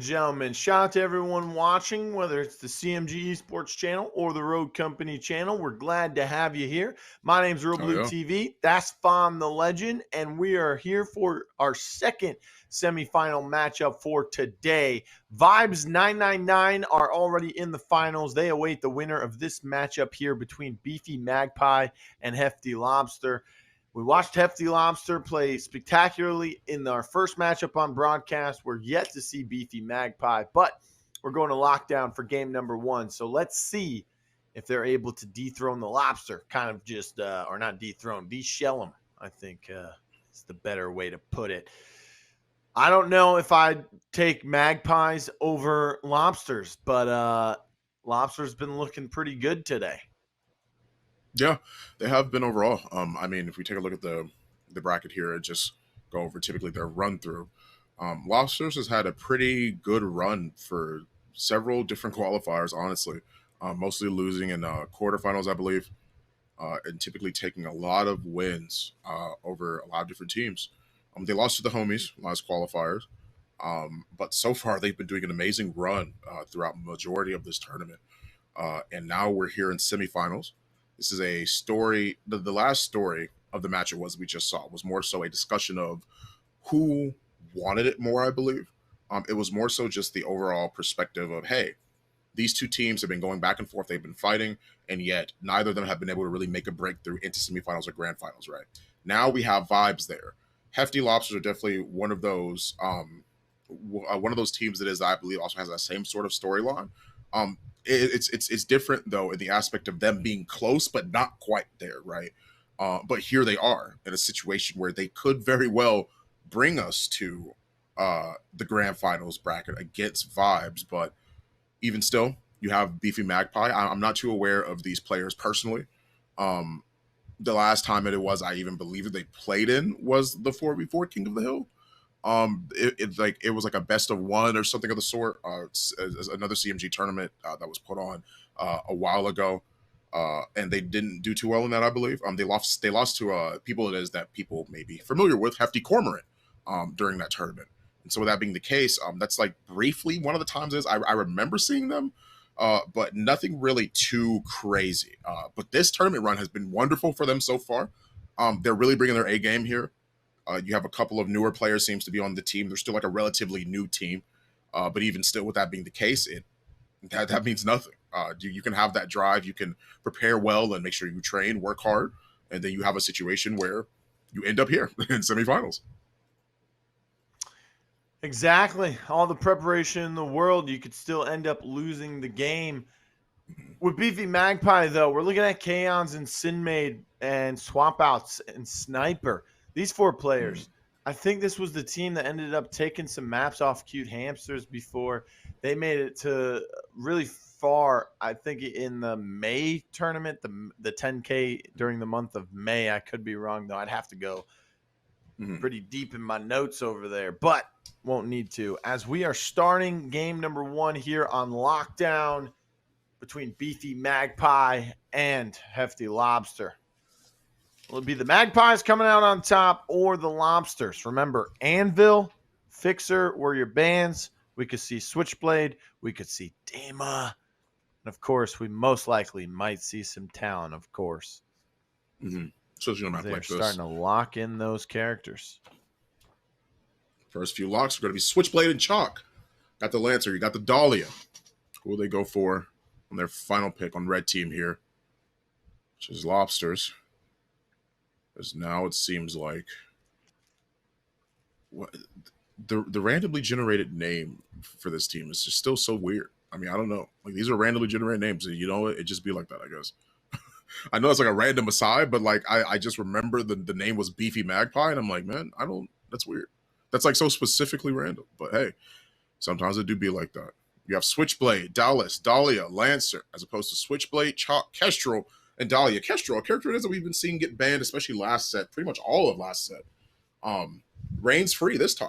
and gentlemen. Shout out to everyone watching, whether it's the CMG Esports channel or the Road Company channel. We're glad to have you here. My name's realBluTV. That's Fawn the Legend, and we are here for our second semifinal matchup for today. Vibes 999 are already in the finals. They await the winner of this matchup here between Beefy Magpie and Hefty Lobster. We watched Hefty Lobster play spectacularly in our first matchup on broadcast. We're yet to see Beefy Magpie, but we're going to lockdown for game number one. So let's see if they're able to dethrone the Lobster, kind of just, or not dethrone, de-shell them, I think is the better way to put it. I don't know if I'd take Magpies over Lobsters, but Lobster's been looking pretty good today. Yeah, they have been overall. I mean, if we take a look at the bracket here and just go over typically their run through, Lobsters has had a pretty good run for several different qualifiers, honestly. Mostly losing in quarterfinals, I believe, and typically taking a lot of wins over a lot of different teams. They lost to the homies last qualifiers, but so far they've been doing an amazing run throughout the majority of this tournament. And now we're here in semifinals. This is a story. The last story of the match we just saw was more so a discussion of who wanted it more, I believe. It was more so just the overall perspective of, hey, these two teams have been going back and forth. They've been fighting, and yet neither of them have been able to really make a breakthrough into semifinals or grand finals, right? Now we have vibes there. Hefty Lobsters are definitely one of those teams that is, I believe, also has that same sort of storyline. It's different though in the aspect of them being close but not quite there, right? But here they are in a situation where they could very well bring us to the grand finals bracket against vibes. But even still, you have Beefy Magpie. I'm not too aware of these players personally. The last time it was I even believe that they played in was the 4v4 King of the Hill. It was like a best of one or something of the sort. Another CMG tournament that was put on a while ago, and they didn't do too well in that, I believe. They lost to people that people may be familiar with, Hefty Cormorant, during that tournament. And so with that being the case, that's like briefly one of the times I remember seeing them, but nothing really too crazy. But this tournament run has been wonderful for them so far. They're really bringing their A game here. You have a couple of newer players seems to be on the team. They're still like a relatively new team. But even still, with that being the case, that means nothing. You can have that drive. You can prepare well and make sure you train, work hard. And then you have a situation where you end up here in semifinals. Exactly. All the preparation in the world, you could still end up losing the game. With Beefy Magpie, though, we're looking at Kaons and Sinmade and Swap Outs and Sniper. These four players. I think this was the team that ended up taking some maps off Cute Hamsters before they made it to really far. I think in the May tournament, the 10K during the month of May. I could be wrong, though. I'd have to go pretty deep in my notes over there, but won't need to. As we are starting game number one here on lockdown between Beefy Magpie and Hefty Lobster. Will it be the Magpies coming out on top or the Lobsters? Remember, Anvil, Fixer were your bands. We could see Switchblade. We could see Dama. And, of course, we most likely might see some Talon, of course. So you know, they're starting to lock in those characters. First few locks are going to be Switchblade and Chalk. Got the Lancer. You got the Dahlia. Who will they go for on their final pick on red team here? Which is Lobsters. As now it seems like the randomly generated name for this team is just still so weird. I mean, I don't know. Like, these are randomly generated names. And you know what? It just be like that, I guess. I know it's like a random aside, but like I just remember the name was Beefy Magpie, and I'm like, man, that's weird. That's like so specifically random. But hey, sometimes it do be like that. You have Switchblade, Dallas, Dahlia, Lancer, as opposed to Switchblade, Chalk, Kestrel, and Dahlia. Kestrel, a character that we've been seeing get banned, especially last set, pretty much all of last set. Reigns free this time.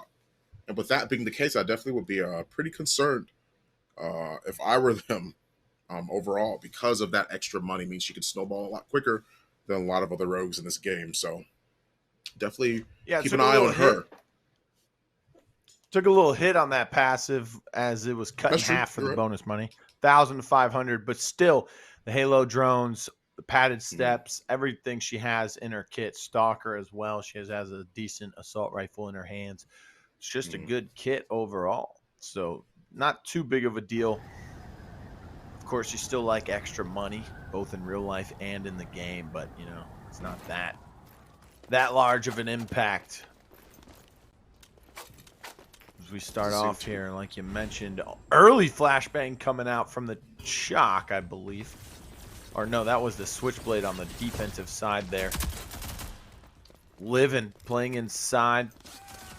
And with that being the case, I definitely would be pretty concerned if I were them overall, because of that extra money means she could snowball a lot quicker than a lot of other rogues in this game. So definitely keep an eye on her. Took a little hit on that passive as it was cut in half for the bonus money. 1,000 to 500, but still the Halo drones, the padded steps, everything she has in her kit. Stalker as well. She has a decent assault rifle in her hands. It's just a good kit overall. So not too big of a deal. Of course, you still like extra money, both in real life and in the game, but, you know, it's not that large of an impact. As we start off here, like you mentioned, early flashbang coming out from the Shock, I believe. Or no, that was the Switchblade on the defensive side there. Livin playing inside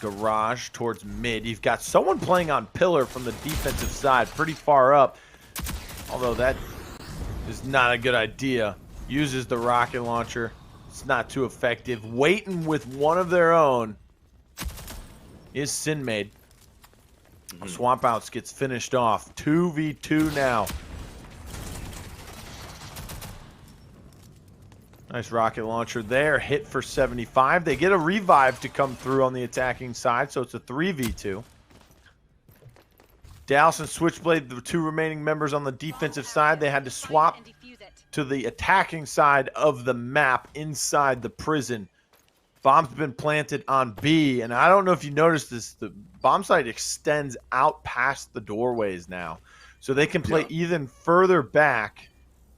garage towards mid. You've got someone playing on pillar from the defensive side, pretty far up. Although that is not a good idea. Uses the rocket launcher. It's not too effective. Waiting with one of their own is Sinmade. Swamp Outs gets finished off. 2v2 now. Nice rocket launcher there. Hit for 75. They get a revive to come through on the attacking side, so it's a 3v2. Dallas and Switchblade, the two remaining members on the defensive side, they had to swap to the attacking side of the map inside the prison. Bomb's been planted on B, and I don't know if you noticed this, the bomb site extends out past the doorways now. So they can play even further back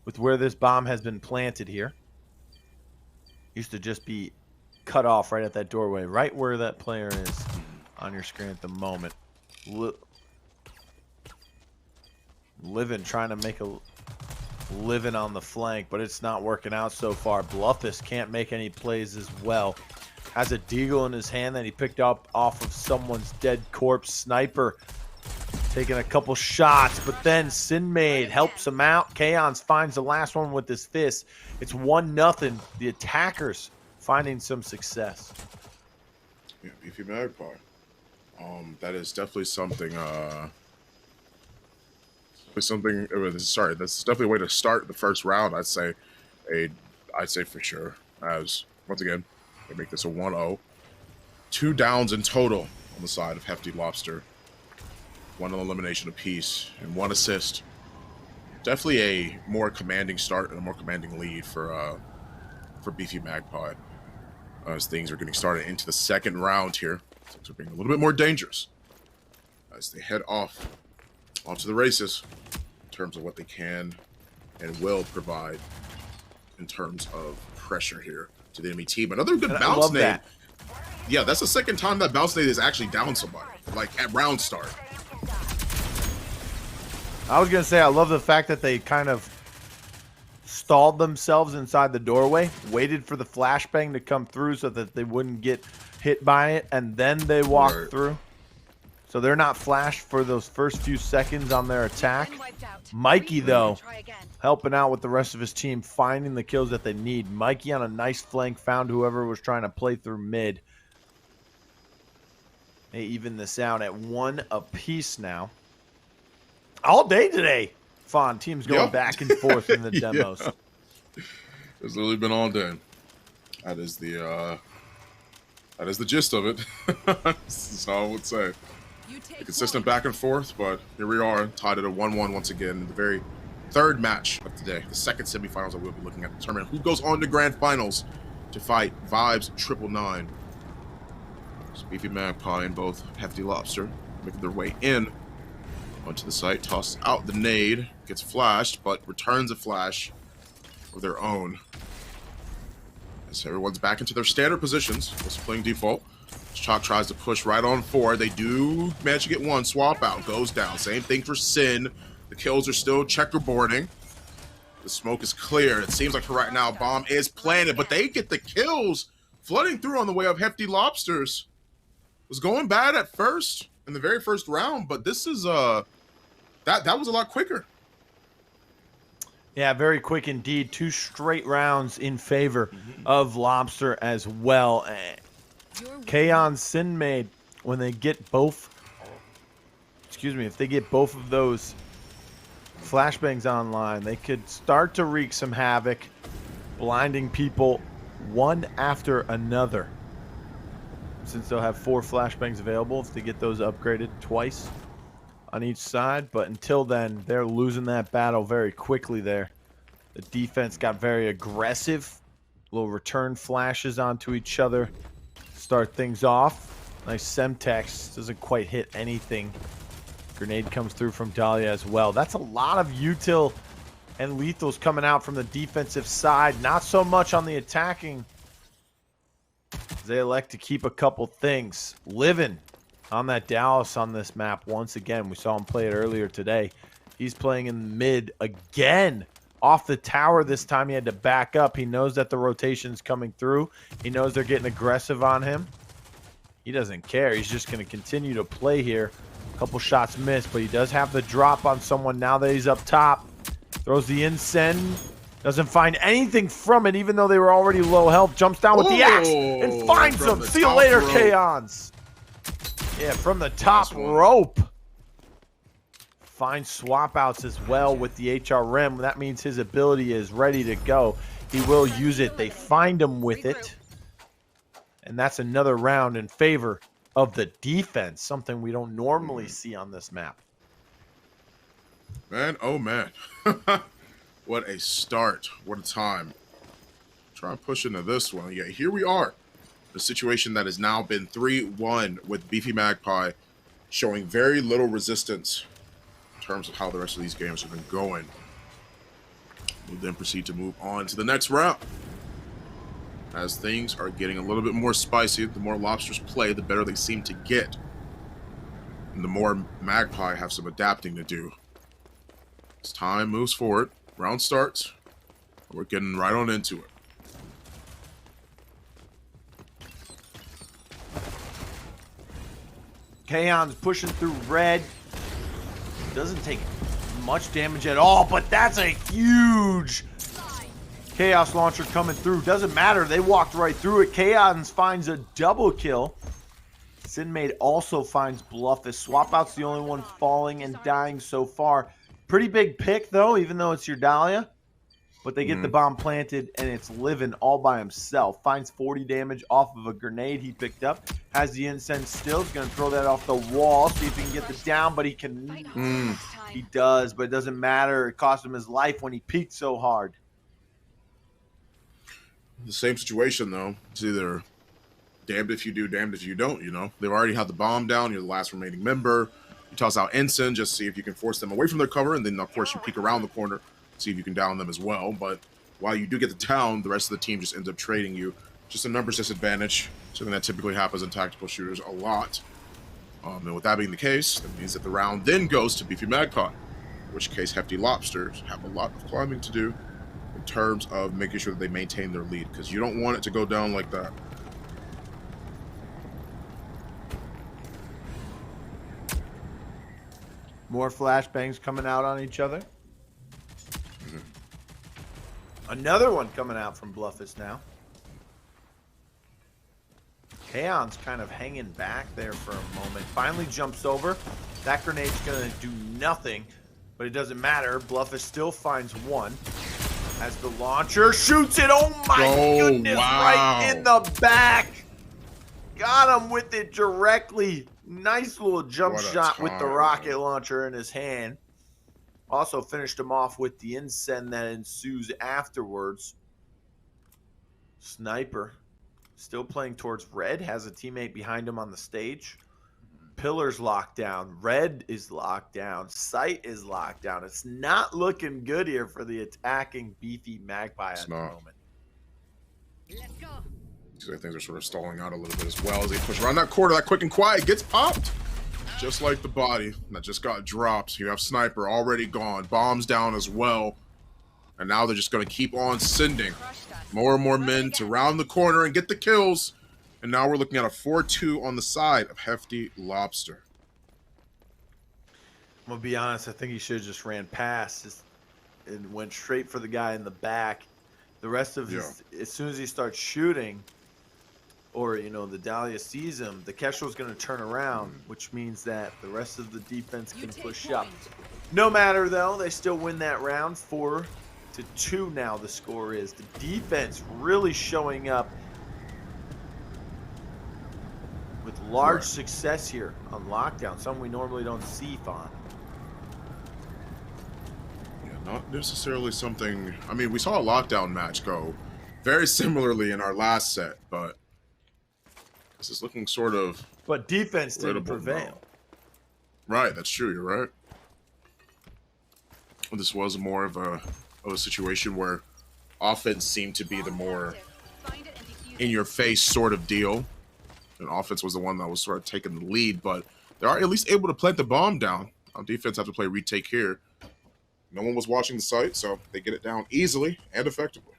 with where this bomb has been planted here. Used to just be cut off right at that doorway, right where that player is on your screen at the moment. Living, trying to make a living on the flank, but it's not working out so far. Bluffus can't make any plays as well. Has a deagle in his hand that he picked up off of someone's dead corpse. Sniper taking a couple shots, but then Sinmade helps him out. Kaons finds the last one with his fist. It's 1-0. The attackers finding some success. Yeah, Beefy Magpie. That is definitely something. Sorry, that's definitely a way to start the first round. I'd say for sure. As once again, they make this a 1-0. 2 downs in total on the side of Hefty Lobster. 1 elimination apiece and 1 assist. Definitely a more commanding start and a more commanding lead for Beefy Magpie as things are getting started into the second round here. Things are being a little bit more dangerous as they head off onto the races in terms of what they can and will provide in terms of pressure here to the enemy team. Another good bounce nade. Yeah, that's the second time that bounce nade is actually down somebody, like at round start. I was going to say, I love the fact that they kind of stalled themselves inside the doorway, waited for the flashbang to come through so that they wouldn't get hit by it, and then they walked through. So they're not flashed for those first few seconds on their attack. Mikey, though, helping out with the rest of his team, finding the kills that they need. Mikey on a nice flank, found whoever was trying to play through mid. They even this out at 1 apiece now. All day today, Fawn. Teams going back and forth in the demos. It's literally been all day. That is the gist of it. That's all I would say. A consistent back and forth, but here we are, tied at a 1-1 once again in the very third match of today. The second semifinals that we'll be looking at to determine who goes on to grand finals to fight Vibes 999. Beefy Magpie and both Hefty Lobster making their way in onto the site, tosses out the nade, gets flashed, but returns a flash of their own. As everyone's back into their standard positions, also playing default. Chalk tries to push right on 4. They do manage to get 1. Swap out, goes down. Same thing for Sin. The kills are still checkerboarding. The smoke is clear. It seems like for right now, bomb is planted, but they get the kills flooding through on the way of Hefty Lobsters. It was going bad at first in the very first round, but this is that was a lot quicker. Yeah, very quick indeed. 2 straight rounds in favor of Lobster as well. Kaon Sinmade, when they get both, if they get both of those flashbangs online, they could start to wreak some havoc, blinding people one after another. since they'll have 4 flashbangs available if they get those upgraded twice on each side. But until then, they're losing that battle very quickly there. The defense got very aggressive. Little return flashes onto each other. Start things off. Nice Semtex. Doesn't quite hit anything. Grenade comes through from Dahlia as well. That's a lot of util and lethals coming out from the defensive side. Not so much on the attacking. They elect to keep a couple things. Living on that Dallas on this map once again. We saw him play it earlier today. He's playing in mid again. Off the tower this time. He had to back up. He knows that the rotation's coming through. He knows they're getting aggressive on him. He doesn't care. He's just going to continue to play here. A couple shots missed, but he does have the drop on someone now that he's up top. Throws the incend. Doesn't find anything from it, even though they were already low health. Jumps down with the axe and finds them. See you later, Kaons. Yeah, from the top rope. Finds swap outs as well with the HRM. That means his ability is ready to go. He will use it. They find him with it. And that's another round in favor of the defense, something we don't normally see on this map. Man, oh man. What a start. What a time. Try and push into this one. Yeah, here we are. The situation that has now been 3-1 with Beefy Magpie showing very little resistance in terms of how the rest of these games have been going. We'll then proceed to move on to the next round. As things are getting a little bit more spicy, the more lobsters play, the better they seem to get. And the more Magpie have some adapting to do. As time moves forward, round starts, we're getting right on into it. Kaon's pushing through red. Doesn't take much damage at all, but that's a huge Chaos Launcher coming through. Doesn't matter. They walked right through it. Kaons finds a double kill. Sinmade also finds Bluffus. Swap Out's the only one falling and dying so far. Pretty big pick, though, even though it's your Dahlia. But they get the bomb planted, and it's living all by himself. Finds 40 damage off of a grenade he picked up. Has the incense still. He's going to throw that off the wall. See if he can get the down, but he can. He does, but it doesn't matter. It cost him his life when he peaked so hard. The same situation, though. It's either damned if you do, damned if you don't, you know. They've already had the bomb down. You're the last remaining member. You toss out Ensign, just see if you can force them away from their cover, and then, of course, you peek around the corner, see if you can down them as well. But while you do get the down, the rest of the team just ends up trading you. Just a numbers disadvantage, something that typically happens in tactical shooters a lot. And with that being the case, that means that the round then goes to Beefy Magpie, in which case Hefty Lobsters have a lot of climbing to do in terms of making sure that they maintain their lead, because you don't want it to go down like that. More flashbangs coming out on each other. Another one coming out from Bluffus now. Kaon's kind of hanging back there for a moment. Finally jumps over. That grenade's going to do nothing, but it doesn't matter. Bluffus still finds one. As the launcher shoots it. Oh my goodness, wow. Right in the back. Got him with it directly. Nice little jump shot with the rocket launcher in his hand. Also finished him off with the incense that ensues afterwards. Sniper still playing towards red. Has a teammate behind him on the stage. Pillar's locked down. Red is locked down. Sight is locked down. It's not looking good here for the attacking Beefy Magpie at the moment. Let's go. Things are sort of stalling out a little bit as well as they push around that corner. That quick and quiet gets popped. Just like the body that just got dropped. You have Sniper already gone. Bombs down as well. And now they're just going to keep on sending more and more men to round the corner and get the kills. And now we're looking at a 4-2 on the side of Hefty Lobster. I'm going to be honest. I think he should have just ran past and went straight for the guy in the back. The rest of his, as soon as he starts shooting, or, you know, the Dahlia sees him, the Kestrel's going to turn around, which means that the rest of the defense can push up. No matter, though, they still win that round. 4-2 now the score is. The defense really showing up large Right. success here on lockdown. Something we normally don't see, Fawn. Yeah, not necessarily something. I mean, we saw a lockdown match go very similarly in our last set, but this is looking sort of But defense didn't relatable now. prevail. Right, that's true. You're right. This was more of a situation where offense seemed to be the more in-your-face sort of deal, and offense was the one that was sort of taking the lead. But they are at least able to plant the bomb down. Defense have to play retake here. No one was watching the site, so they get it down easily and effectively.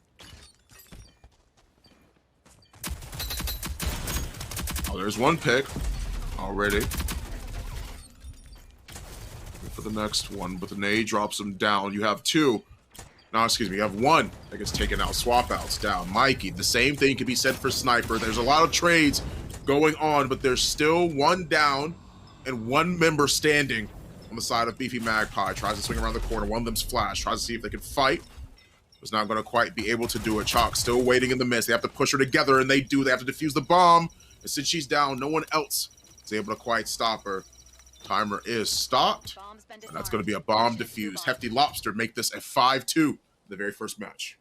Oh, there's one pick already. For the next one, but the nade drops him down. You have two. No, excuse me. You have one that gets taken out. Swap outs down. Mikey, the same thing can be said for Sniper. There's a lot of trades going on, but there's still one down and one member standing on the side of Beefy Magpie. Tries to swing around the corner. One of them's flash. Tries to see if they can fight. Was not going to quite be able to do it. Chalk still waiting in the mist. They have to push her together, and they do. They have to defuse the bomb. And since she's down, no one else is able to quite stop her. Timer is stopped, and that's going to be a bomb defused. Hefty Lobster make this a 5-2 the very first match.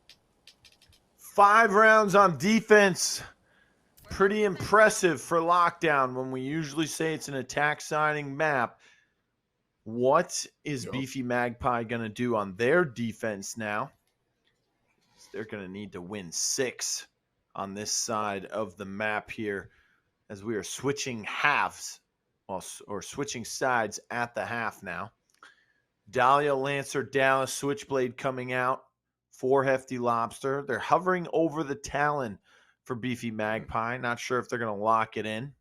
5 rounds on defense. Pretty impressive for lockdown when we usually say it's an attack signing map. What is Beefy Magpie going to do on their defense now? They're going to need to win 6 on this side of the map here as we are switching halves. Or switching sides at the half now. Dahlia, Lancer, Dallas, Switchblade coming out for Hefty Lobster. They're hovering over the Talon for Beefy Magpie. Not sure if they're going to lock it in.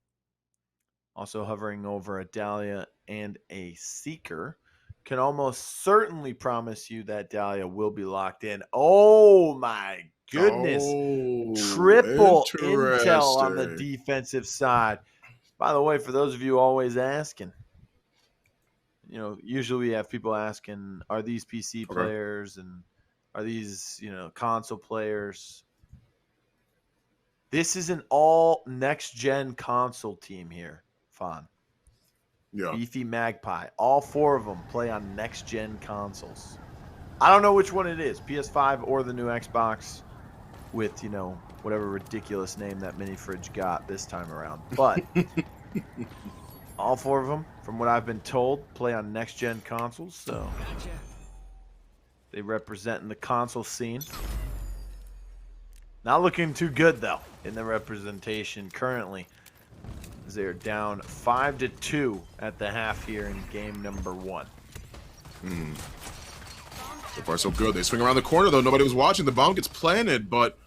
Also hovering over a Dahlia and a Seeker. Can almost certainly promise you that Dahlia will be locked in. Oh my goodness. Triple intel on the defensive side. By the way, for those of you always asking, you know, usually we have people asking, are these PC players and are these, you know, console players? This is an all next-gen console team here, Fawn. Yeah. Beefy Magpie. All 4 of them play on next-gen consoles. I don't know which one it is, PS5 or the new Xbox with, you know, whatever ridiculous name that mini fridge got this time around. But all 4 of them, from what I've been told, play on next-gen consoles. So they represent in the console scene. Not looking too good, though, in the representation currently. As they're down 5-2 at the half here in game number 1. So far, so good. They swing around the corner, though. Nobody was watching. The bomb gets planted, but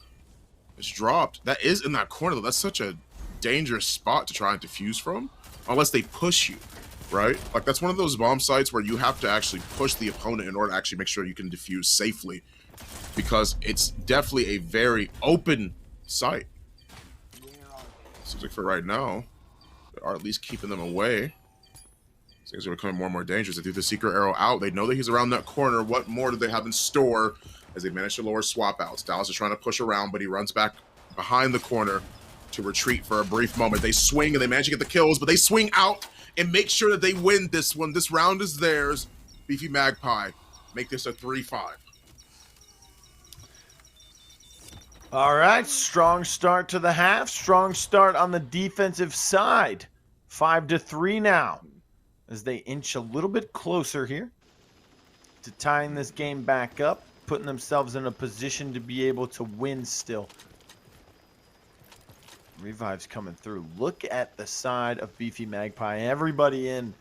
it's dropped. That is in that corner, though. That's such a dangerous spot to try and defuse from, unless they push you, right? Like, that's one of those bomb sites where you have to actually push the opponent in order to actually make sure you can defuse safely, because it's definitely a very open site. Seems like for right now, they are at least keeping them away. Things are becoming more and more dangerous. They threw the secret arrow out. They know that he's around that corner. What more do they have in store as they manage to lower swap outs? Dallas is trying to push around, but he runs back behind the corner to retreat for a brief moment. They swing and they manage to get the kills, but they swing out and make sure that they win this one. This round is theirs. Beefy Magpie make this a 3-5. All right, strong start to the half. Strong start on the defensive side. 5-3 now as they inch a little bit closer here to tying this game back up, putting themselves in a position to be able to win still. Revives coming through. Look at the side of Beefy Magpie. Everybody in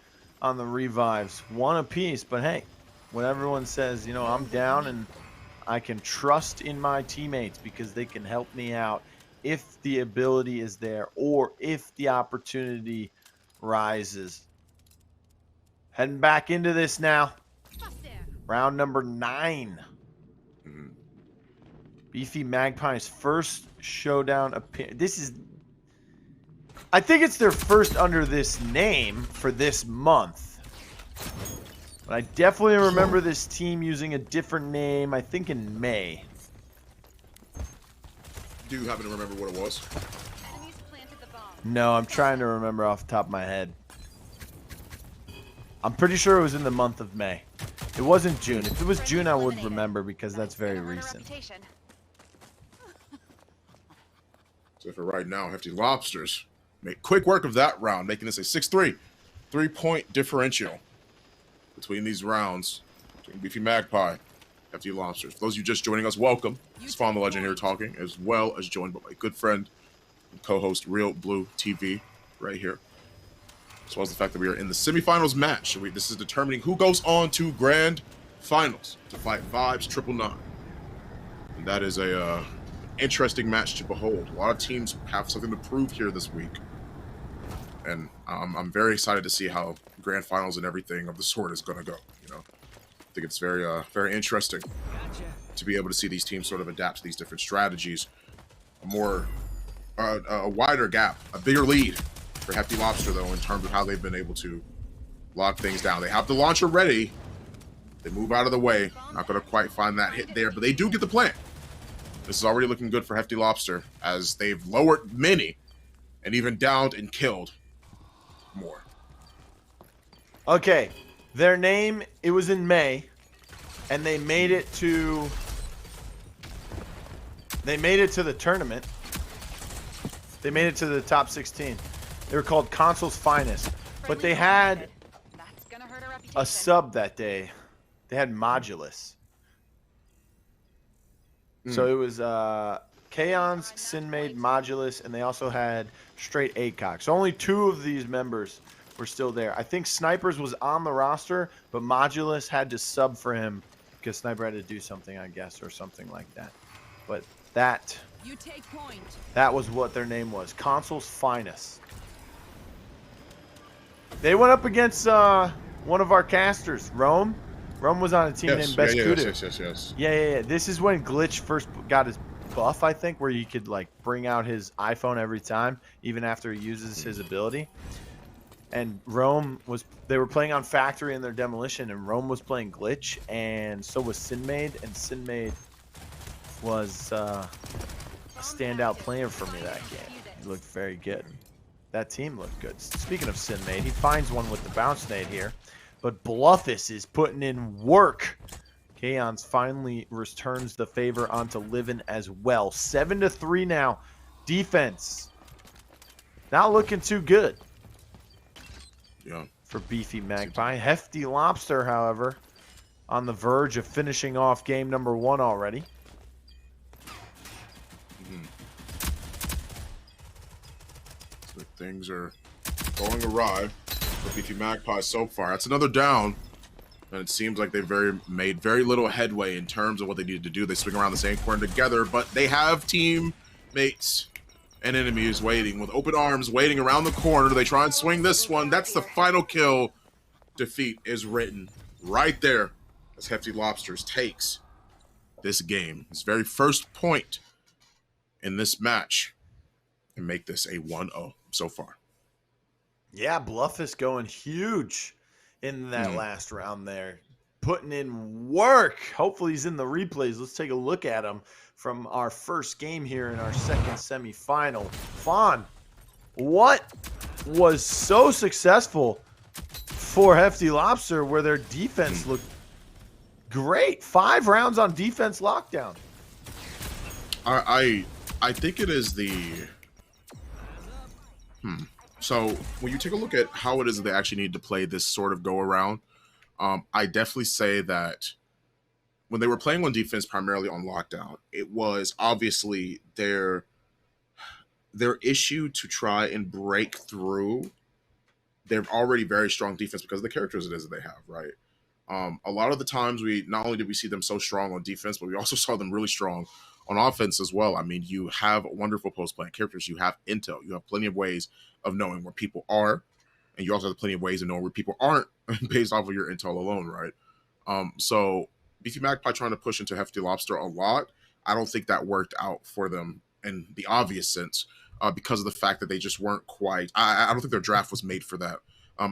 on the revives. One apiece, but hey, when everyone says, you know, I'm down and I can trust in my teammates because they can help me out if the ability is there or if the opportunity rises. Heading back into this now. Round number 9. Beefy Magpie's first showdown appearance. This is, I think it's their first under this name for this month. But I definitely remember this team using a different name, I think in May. Do you happen to remember what it was? No, I'm trying to remember off the top of my head. I'm pretty sure it was in the month of May. It wasn't June. If it was June, I would remember because that's very recent. So for right now, Hefty Lobsters make quick work of that round, making this a 6-3, 3-point differential between these rounds, between Beefy Magpie, Hefty Lobsters. For those of you just joining us, welcome. It's Spawn the Legend here talking, as well as joined by my good friend and co-host realBluTV right here. As well as the fact that we are in the semifinals match. This is determining who goes on to grand finals to fight Vibes 999. And that is a interesting match to behold. A lot of teams have something to prove here this week. And I'm very excited to see how grand finals and everything of the sort is going to go. You know, I think it's very interesting to be able to see these teams sort of adapt to these different strategies. A wider gap, a bigger lead for Hefty Lobster, though, in terms of how they've been able to lock things down. They have the launcher ready. They move out of the way. Not going to quite find that hit there, but they do get the plant. This is already looking good for Hefty Lobster, as they've lowered many and even downed and killed more. Okay, their name, it was in May, and they made it to the tournament. They made it to the top 16. They were called Console's Finest, but they had a sub that day. They had Modulus. So it was Kaons, Sinmade, Modulus, and they also had straight ACOG. So only 2 of these members were still there. I think Snipers was on the roster, but Modulus had to sub for him because Sniper had to do something, I guess, or something like that. But that was what their name was, Console's Finest. They went up against one of our casters, Rome. Rome was on a team named Best Kudu. Yes. Yeah. This is when Glitch first got his buff, I think, where he could like bring out his iPhone every time, even after he uses his ability. And Rome they were playing on Factory in their demolition, and Rome was playing Glitch, and so was Sinmade, and Sinmade was a standout player for me that game. He looked very good. That team looked good. Speaking of Sinmade, he finds one with the bounce nade here. But Bluffus is putting in work. Kaons finally returns the favor onto Livin as well. 7-3 now. Defense. Not looking too good. Yeah. For Beefy Magpie. Hefty Lobster, however, on the verge of finishing off game number 1 already. So things are going awry for Beefy Magpie so far. That's another down, and it seems like they've made very little headway in terms of what they needed to do. They swing around the same corner together, but they have teammates and enemies waiting with open arms, waiting around the corner. They try and swing this one. That's the final kill. Defeat is written right there as Hefty Lobsters takes this game, his very first point in this match, and make this a 1-0 so far. Yeah, Bluffus going huge in that last round there. Putting in work. Hopefully he's in the replays. Let's take a look at him from our first game here in our second semifinal. Fawn, what was so successful for Hefty Lobster where their defense looked great? 5 rounds on defense lockdown. I think it is the... So when you take a look at how it is that they actually need to play this sort of go-around, I definitely say that when they were playing on defense primarily on lockdown, it was obviously their issue to try and break through their already very strong defense because of the characters it is that they have, right? A lot of the times not only did we see them so strong on defense, but we also saw them really strong on offense as well. I mean, you have wonderful post-playing characters. You have intel. You have plenty of ways of knowing where people are, and you also have plenty of ways of knowing where people aren't based off of your intel alone, right? So Beefy Magpie trying to push into Hefty Lobster a lot, I don't think that worked out for them in the obvious sense because of the fact that they just weren't quite... I don't think their draft was made for that.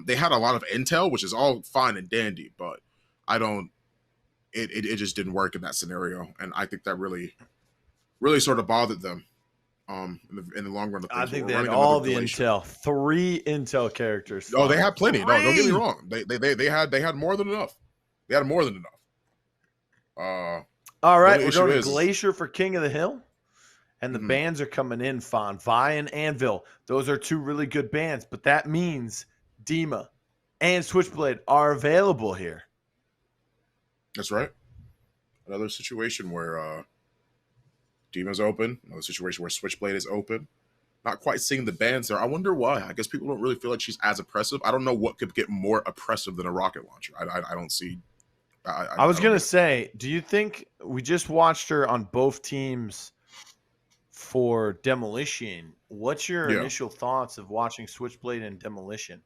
They had a lot of intel, which is all fine and dandy, but it just didn't work in that scenario, and I think that really sort of bothered them In the long run of things. I think We're they had running all another the Glacier. intel. 3 intel characters. Oh, they flying. had plenty. No, don't get me 3! wrong. They had more than enough. They had more than enough. All right, the we're issue going to is- Glacier for King of the Hill. And the Mhm. bands are coming in, Fawn. Vi and Anvil. Those are 2 really good bands, but that means Dima and Switchblade are available here. That's right. Another situation where Dima's open. Another situation where Switchblade is open. Not quite seeing the bands there. I wonder why. I guess people don't really feel like she's as oppressive. I don't know what could get more oppressive than a rocket launcher. I don't see. I was going to say, do you think we just watched her on both teams for Demolition? What's your initial thoughts of watching Switchblade and Demolition?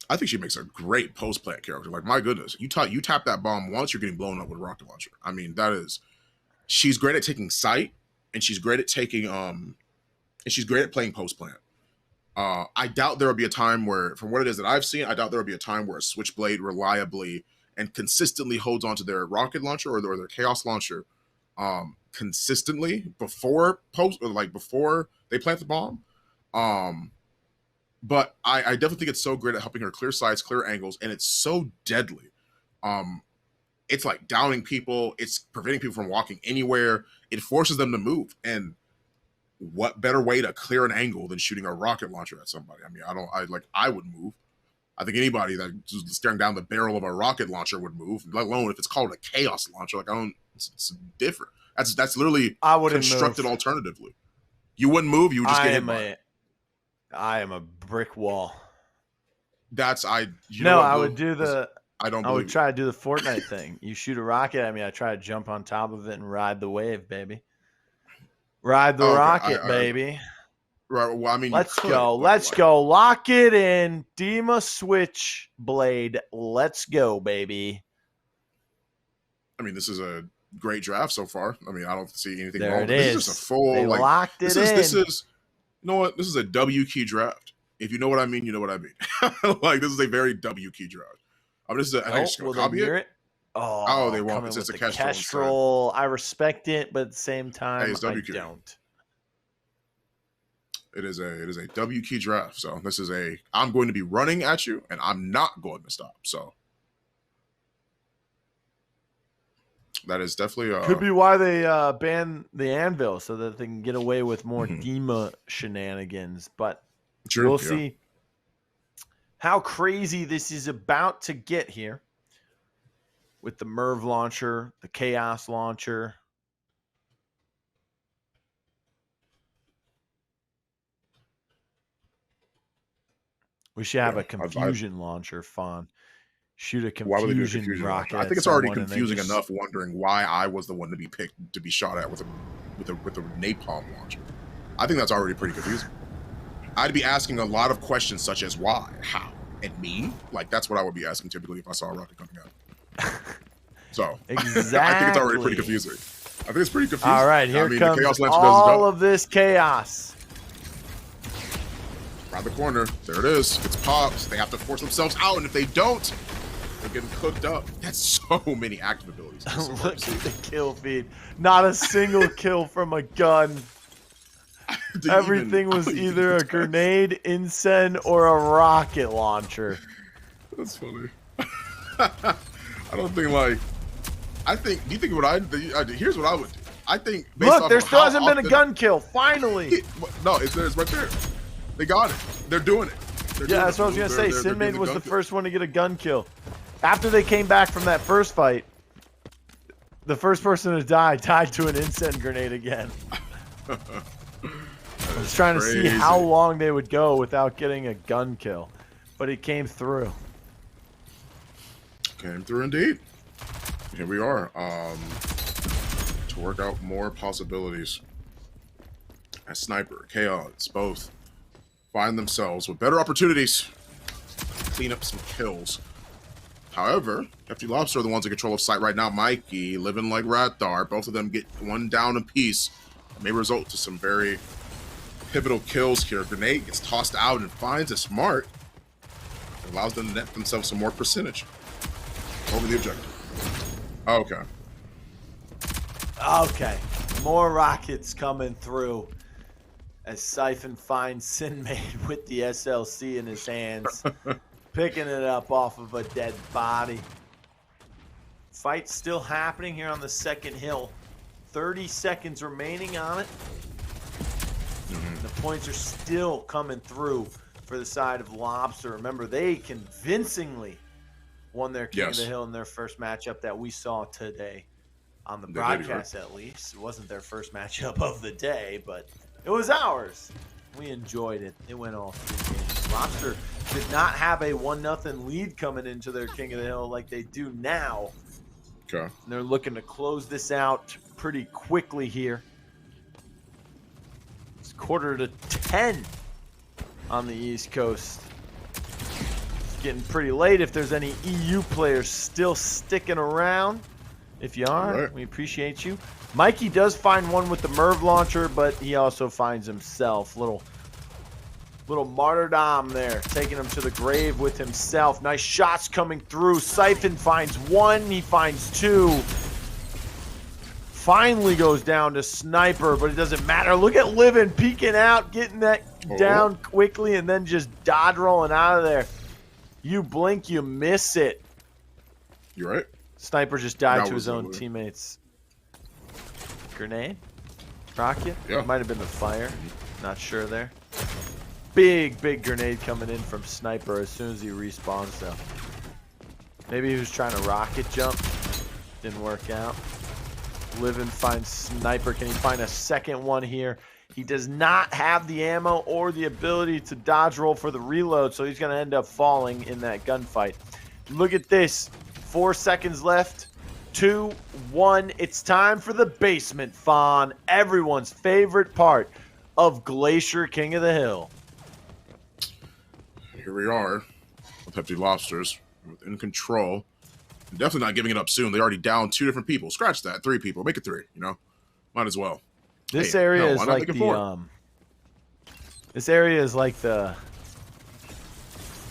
I think she makes a great post plant character. Like, my goodness, you tap that bomb once, you're getting blown up with a rocket launcher. I mean, she's great at taking sight, and she's great at taking and she's great at playing post plant. I doubt there will be a time where, from what it is that I've seen, I doubt there will be a time where a Switchblade reliably and consistently holds onto their rocket launcher or their chaos launcher consistently before they plant the bomb. But I definitely think it's so great at helping her clear sides, clear angles, and it's so deadly. It's like downing people. It's preventing people from walking anywhere. It forces them to move. And what better way to clear an angle than shooting a rocket launcher at somebody? I mean, I would move. I think anybody that's staring down the barrel of a rocket launcher would move, let alone if it's called a chaos launcher. Like, it's different. That's literally constructed move. Alternatively. You wouldn't move, you would just get hit by it. I am a brick wall. I would do the. I would try to do the Fortnite thing. You shoot a rocket at me, I try to jump on top of it and ride the wave, baby. Ride the rocket, baby. Right. Well, I mean, let's go. Lock it in. Dima Switchblade. Let's go, baby. I mean, this is a great draft so far. I mean, I don't see anything there wrong. It is. This is just a full. They locked it in. This is. You know what? This is a W key draft. If you know what I mean, you know what I mean. Like, this is a very W key draft. I mean, this is a. I just copy it. Oh, they won't. It's a Kestrel. I respect it, but at the same time, I don't. It is a W key draft. So this is I'm going to be running at you, and I'm not going to stop. So that is definitely could be why they banned the Anvil, so that they can get away with more Dima shenanigans. But we'll see how crazy this is about to get here with the Merv launcher, the Chaos launcher. We should have a confusion launcher, Fawn. Shoot a confusion rocket. I think it's already confusing enough wondering why I was the one to be picked to be shot at with a napalm launcher. I think that's already pretty confusing. I'd be asking a lot of questions such as why, how, and me. Like, that's what I would be asking typically if I saw a rocket coming out. So exactly. I think it's already pretty confusing. I think it's pretty confusing. All right, here comes all of this chaos. Around the corner, there it is. It's popped. They have to force themselves out, and if they don't, they're getting cooked up. That's so many active abilities. Look at the kill feed. Not a single kill from a gun. Everything was either a grenade, incense, or a rocket launcher. That's funny. I don't think do you think what here's what I would do. I think look, there still hasn't been a gun kill. Finally. No, it's right there. They got it. They're doing it. That's what I was going to say. Sinmade was the first one to get a gun kill. After they came back from that first fight, the first person to die died to an incense grenade again. I was trying to see how long they would go without getting a gun kill. But it came through. Came through indeed. Here we are. To work out more possibilities. As Sniper, Chaos, both find themselves with better opportunities to clean up some kills. However, Hefty Lobster are the ones in control of sight right now. Mikey, living like Rathar, both of them get one down apiece. It may result to some very pivotal kills here. Grenade gets tossed out and finds a smart. It allows them to net themselves some more percentage over the objective. Okay. Okay. More rockets coming through. as Siphon finds Sinmade with the SLC in his hands, picking it up off of a dead body. Fight still happening here on the second hill. 30 seconds remaining on it. The points are still coming through for the side of Lobster. Remember, they convincingly won their King of the Hill in their first matchup that we saw today on the broadcast, at least. It wasn't their first matchup of the day, but it was ours. We enjoyed it. It went all 3 games. Lobster did not have a 1-0 lead coming into their King of the Hill like they do now. Okay. And they're looking to close this out pretty quickly here. It's 9:45 on the East Coast. It's getting pretty late. If there's any EU players still sticking around, if you are, we appreciate you. Mikey does find one with the Merv launcher, but he also finds himself. Little martyrdom there, taking him to the grave with himself. Nice shots coming through. Siphon finds 1, he finds 2. Finally goes down to Sniper, but it doesn't matter. Look at Livin peeking out, getting that down quickly, and then just dodge rolling out of there. You blink, you miss it. You're right. Sniper just died to his own teammates. Grenade? Rocket? Yeah. It might have been the fire. Not sure there. Big grenade coming in from Sniper as soon as he respawns, though. Maybe he was trying to rocket jump. Didn't work out. Livin finds Sniper. Can he find a second one here? He does not have the ammo or the ability to dodge roll for the reload, so he's going to end up falling in that gunfight. Look at this. 4 seconds left. 2, 1. It's time for the basement fawn. Everyone's favorite part of Glacier King of the Hill. Here we are with Hefty Lobsters in control. Definitely not giving it up soon. They already down 2 different people. Scratch that. 3 people. Make it 3, you know? Might as well. This area is like the this area is like the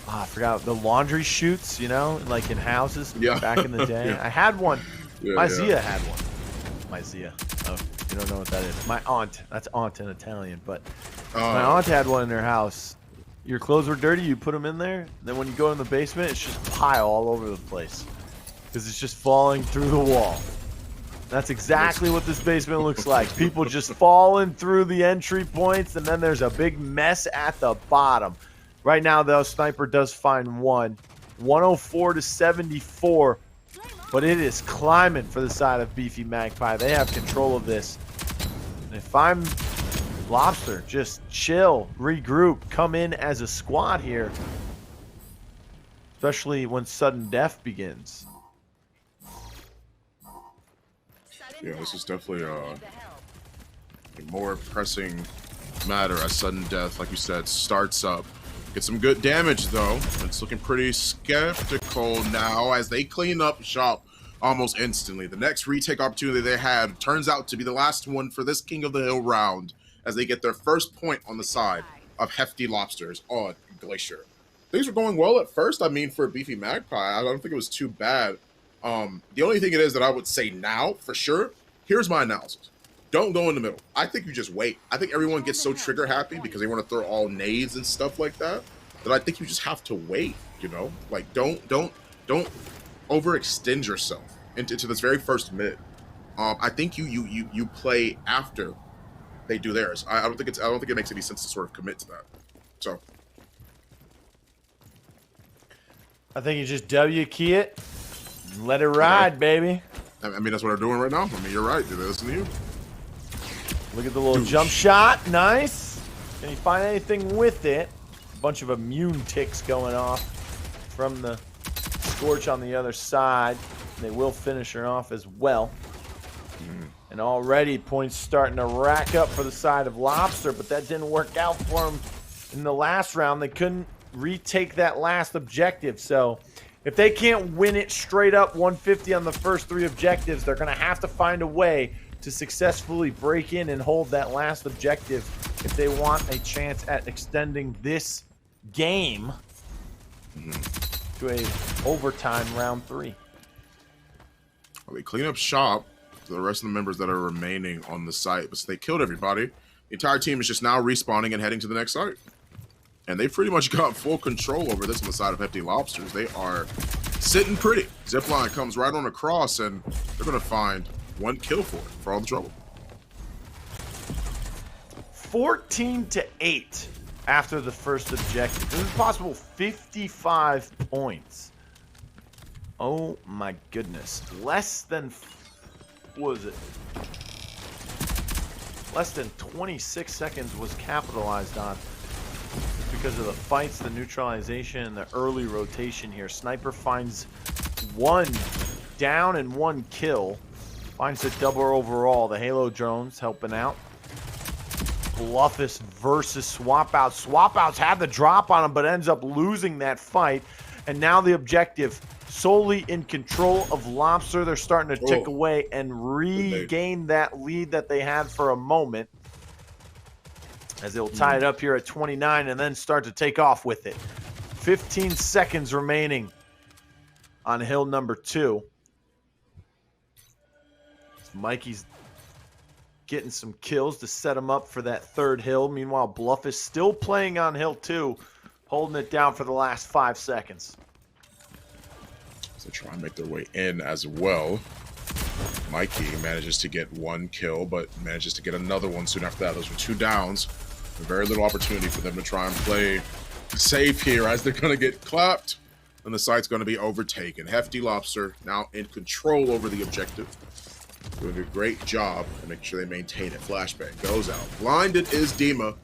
I forgot, the laundry chutes, you know, like in houses back in the day. I had one. My Zia had one. My Zia. Oh, you don't know what that is. My aunt. That's aunt in Italian, but my aunt had one in her house. Your clothes were dirty, you put them in there. Then when you go in the basement, it's just pile all over the place because it's just falling through the wall. That's exactly what this basement looks like. People just falling through the entry points, and then there's a big mess at the bottom. Right now, though, Sniper does find 1. 104 to 74, but it is climbing for the side of Beefy Magpie. They have control of this. And if I'm Lobster, just chill, regroup, come in as a squad here, especially when sudden death begins. Yeah, this is definitely a more pressing matter as sudden death, like you said, starts up. Get some good damage, though. It's looking pretty skeptical now as they clean up shop almost instantly. The next retake opportunity they had turns out to be the last one for this King of the Hill round as they get their first point on the side of Hefty Lobsters on Glacier. Things were going well at first. I mean, for Beefy Magpie, I don't think it was too bad. The only thing it is that I would say now, for sure, here's my analysis. Don't go in the middle. I think you just wait. I think everyone gets so trigger happy because they want to throw all nades and stuff like that, that I think you just have to wait, you know? Like, don't overextend yourself into this very first mid. I think you play after they do theirs. I don't think it makes any sense to sort of commit to that. So I think you just W key it and let it ride, baby. I mean, that's what I'm doing right now. I mean, you're right. Dude, listen to you. Look at the little jump shot. Nice. Can you find anything with it? A bunch of immune ticks going off from the Scorch on the other side. They will finish her off as well. And already points starting to rack up for the side of Lobster, but that didn't work out for them in the last round. They couldn't retake that last objective. So if they can't win it straight up 150 on the first 3 objectives, they're going to have to find a way to successfully break in and hold that last objective if they want a chance at extending this game to a overtime round 3. Well, they clean up shop to the rest of the members that are remaining on the site, but they killed everybody. The entire team is just now respawning and heading to the next site. And they've pretty much got full control over this on the side of Hefty Lobsters. They are sitting pretty. Zipline comes right on across, and they're going to find one kill for all the trouble. 14-8 after the first objective. This is possible 55 points. Oh my goodness. Less than, what was it? Less than 26 seconds was capitalized on. Because of the fights, the neutralization, and the early rotation here. Sniper finds one down and one kill. Finds a double overall. The Halo drones helping out. Bluffus versus Swap-Out. Swap-Out's had the drop on him, but ends up losing that fight. And now the objective solely in control of Lobster. They're starting to tick away and regain that lead that they had for a moment, as they'll tie it up here at 29 and then start to take off with it. 15 seconds remaining on hill number 2. Mikey's getting some kills to set him up for that third hill. Meanwhile, Bluff is still playing on hill 2, holding it down for the last 5 seconds. So try and make their way in as well. Mikey manages to get one kill, but manages to get another one soon after that. Those were 2 downs. Very little opportunity for them to try and play safe here, as they're going to get clapped and the site's going to be overtaken. Hefty Lobster now in control over the objective, doing a great job and making sure they maintain it. Flashbang goes out. Blinded is Dima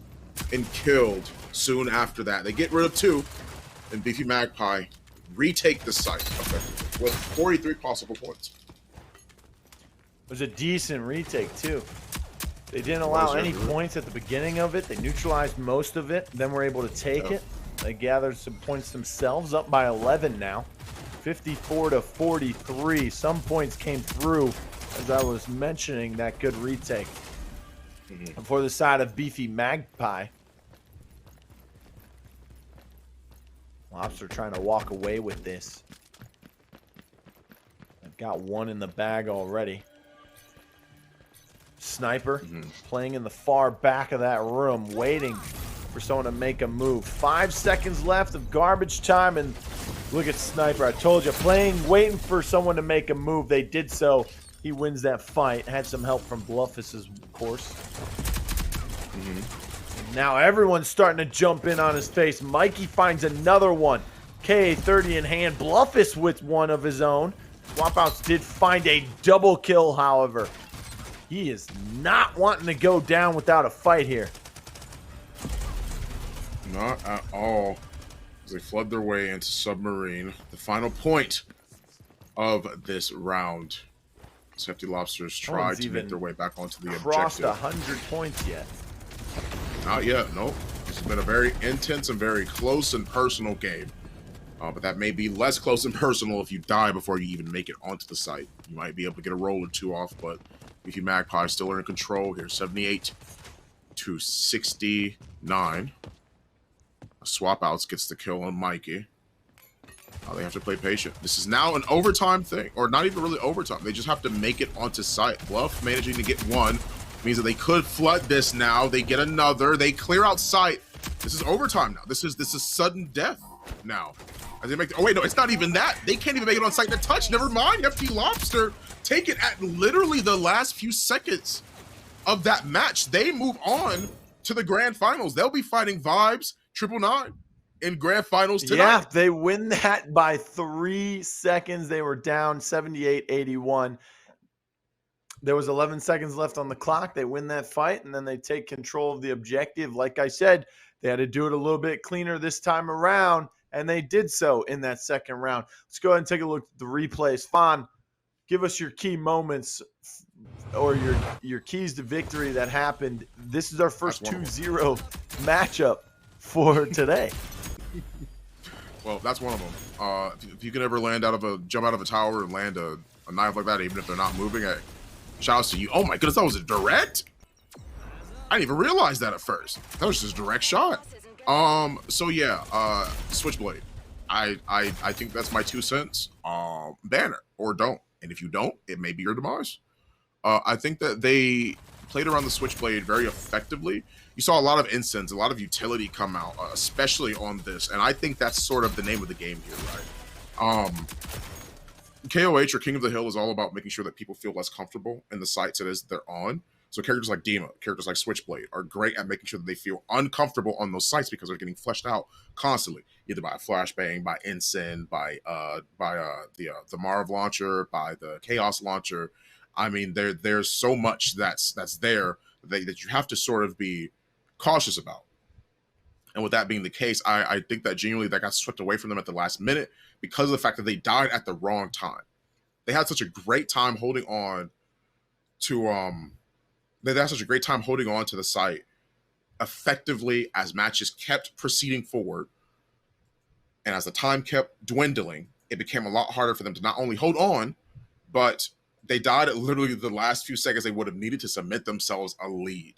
and killed soon after that. They get rid of 2, and Beefy Magpie retake the site effectively with 43 possible points. It was a decent retake too. They didn't allow any points at the beginning of it. They neutralized most of it, then were able to take it. They gathered some points themselves, up by 11 now. 54-43. Some points came through, as I was mentioning, that good retake. And for the side of Beefy Magpie, Lobster trying to walk away with this. They've got one in the bag already. Sniper playing in the far back of that room, waiting for someone to make a move. 5 seconds left of garbage time, and look at Sniper. I told you, waiting for someone to make a move. They did so. He wins that fight. Had some help from Bluffus, of course. Now everyone's starting to jump in on his face. Mikey finds another one. KA-30 in hand. Bluffus with one of his own. Swap-Outs did find a double kill, however. He is not wanting to go down without a fight here. Not at all. As they flood their way into Submarine. The final point of this round. Hefty Lobsters tried to make their way back onto the objective. Crossed 100 points yet. Not yet, nope. This has been a very intense and very close and personal game. But that may be less close and personal if you die before you even make it onto the site. You might be able to get a roll or 2 off, but Beefy Magpie still are in control here. 78-69. Swap-Outs gets the kill on Mikey. They have to play patient. This is now an overtime thing, or not even really overtime. They just have to make it onto site. Bluff managing to get one means that they could flood this now. They get another. They clear out site. This is overtime now. This is sudden death now. As they make oh wait, no, it's not even that. They can't even make it on site to touch. Never mind. Hefty Lobster take it at literally the last few seconds of that match. They move on to the grand finals. They'll be fighting Vibes 999 in grand finals tonight. Yeah, they win that by 3 seconds. They were down 78-81. There was 11 seconds left on the clock. They win that fight, and then they take control of the objective. Like I said, they had to do it a little bit cleaner this time around, and they did so in that second round. Let's go ahead and take a look at the replays. Fawn, give us your key moments or your keys to victory that happened. This is our first 2-0 matchup for today. Well, that's one of them. If you can ever jump out of a tower and land a knife like that, even if they're not moving, shout out to you. Oh my goodness, that was a direct? I didn't even realize that at first. That was just a direct shot. So yeah, Switchblade. I think that's my 2 cents. Banner or don't. And if you don't, it may be your demise. I think that they played around the Switchblade very effectively. You saw a lot of incense, a lot of utility come out, especially on this, and I think that's sort of the name of the game here, right? KOH or King of the Hill is all about making sure that people feel less comfortable in the sites it is they're on. So characters like Dima, characters like Switchblade are great at making sure that they feel uncomfortable on those sites because they're getting fleshed out constantly, either by a flashbang, by Ensign, by the Marv launcher, by the Chaos launcher. I mean, there's so much that's there that you have to sort of be cautious about. And with that being the case, I think that genuinely that got swept away from them at the last minute because of the fact that they died at the wrong time. They had such a great time holding on to they had such a great time holding on to the site effectively as matches kept proceeding forward. And as the time kept dwindling, it became a lot harder for them to not only hold on, but they died at literally the last few seconds they would have needed to submit themselves a lead.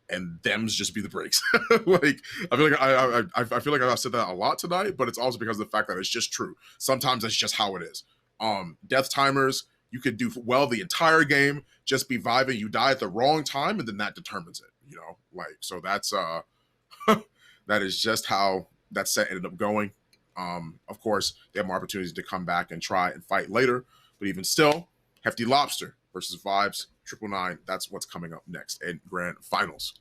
And them's just be the breaks. Like I feel like I've said that a lot tonight, but it's also because of the fact that it's just true. Sometimes that's just how it is. Death timers, you could do well the entire game, just be vibing. You die at the wrong time, and then that determines it. You know, like so that's that is just how that set ended up going. Of course, they have more opportunities to come back and try and fight later, but even still, Hefty Lobster versus Vibes 999. That's what's coming up next in grand finals.